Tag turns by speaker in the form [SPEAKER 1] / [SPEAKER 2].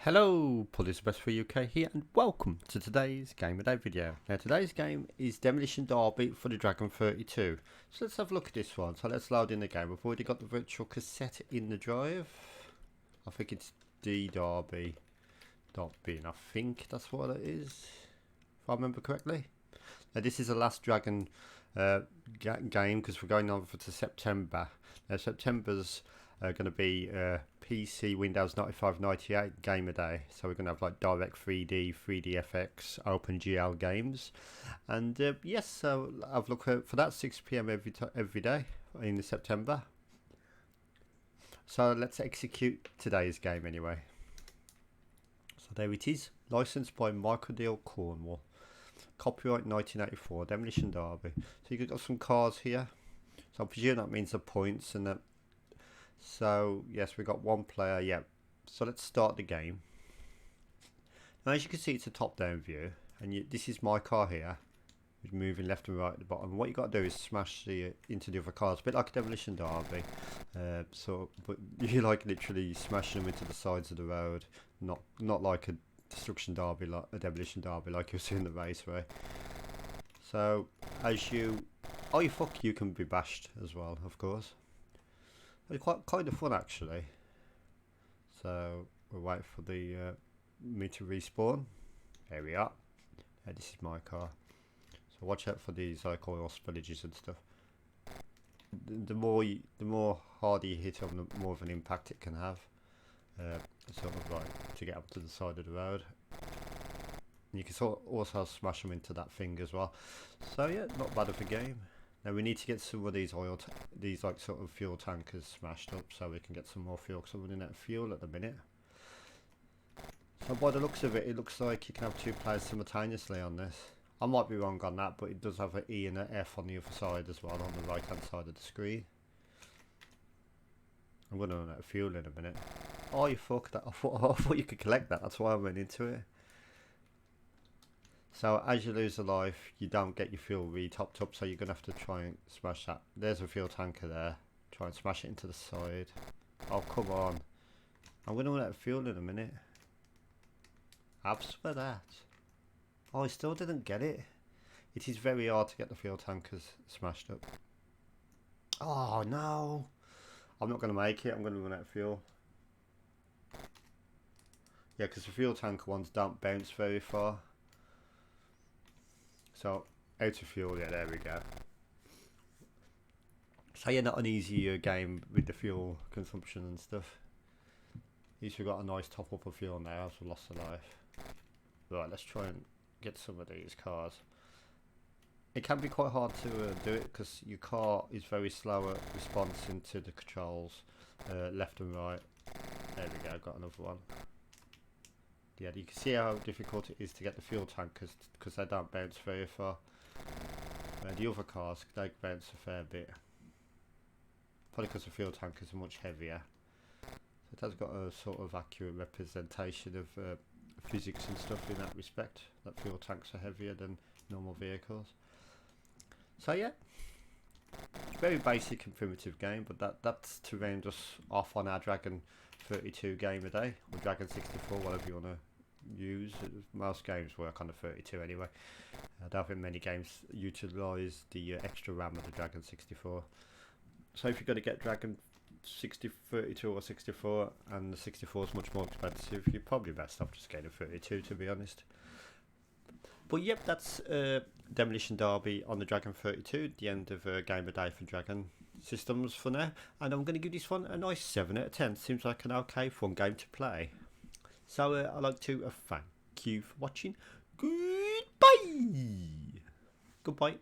[SPEAKER 1] Hello, Police Best for UK here, and welcome to today's Game of Day video. Now, today's game is Demolition Derby for the Dragon 32. So let's have a look at this one. So let's load in the game. I've already got the virtual cassette in the drive. I think it's D-Derby.bin. I think that's what it is, if I remember correctly. Now, this is the last Dragon game because we're going on to September. Now, September's going to be PC, Windows 95, 98 game a day. So we're going to have like Direct 3D, 3DFX, OpenGL games. And yes, so I've looked for that 6 PM every day in September. So let's execute today's game anyway. So there it is. Licensed by Microdeal Cornwall. Copyright 1984, Demolition Derby. So you've got some cars here. So I presume that means the points and that. So yes, we got one player. Yeah, so let's start the game. Now, as you can see, it's a top-down view, and this is my car here, which is moving left and right at the bottom. What you got to do is smash into the other cars, a bit like a Demolition Derby. But you like literally smashing them into the sides of the road, not like a Destruction Derby, like a Demolition Derby, like you'll see in the raceway. So as you you can be bashed as well, of course. It's quite kind of fun actually. So we'll wait for the me to respawn. There we are. This is my car. So watch out for these like oil spillages and stuff. The more harder you hit them, the more of an impact it can have. Sort of like to get up to the side of the road. And you can also smash them into that thing as well. So yeah, not bad of a game. Now we need to get some of these these like sort of fuel tankers smashed up so we can get some more fuel, because I'm running out of fuel at the minute. So by the looks of it, it looks like you can have two players simultaneously on this. I might be wrong on that, but it does have an E and an F on the other side as well, on the right hand side of the screen. I'm going to run out of fuel in a minute. Oh, you fucked that. I thought you could collect that, that's why I went into it. So as you lose a life, you don't get your fuel re-topped up, so you're going to have to try and smash that. There's a fuel tanker there. Try and smash it into the side. Oh, come on. I'm going to run out of fuel in a minute. I swear that. Oh, I still didn't get it. It is very hard to get the fuel tankers smashed up. Oh, no. I'm not going to make it. I'm going to run out of fuel. Yeah, because the fuel tanker ones don't bounce very far. So, out of fuel, yeah, there we go. So yeah, not an easy game with the fuel consumption and stuff. At least we got a nice top up of fuel now, as we lost a life. Right, let's try and get some of these cars. It can be quite hard to do it because your car is very slow at responding to the controls, left and right. There we go, got another one. Yeah, you can see how difficult it is to get the fuel tankers because they don't bounce very far. The other cars, they bounce a fair bit. Probably because the fuel tankers are much heavier. So it has got a sort of accurate representation of physics and stuff in that respect. That fuel tanks are heavier than normal vehicles. So yeah, very basic and primitive game, but that's to round us off on our Dragon 32 game a day, or Dragon 64, whatever you want to use. Most games work on the 32 anyway. I don't think many games utilise the extra RAM of the Dragon 64. So if you're going to get Dragon 32 or 64, and the 64 is much more expensive, you're probably best off just getting a 32, to be honest. But yep, that's Demolition Derby on the Dragon 32, the end of game of day for Dragon systems for now, and I'm going to give this one a nice 7 out of 10. Seems like an okay fun game to play. So I'd like to thank you for watching. Goodbye.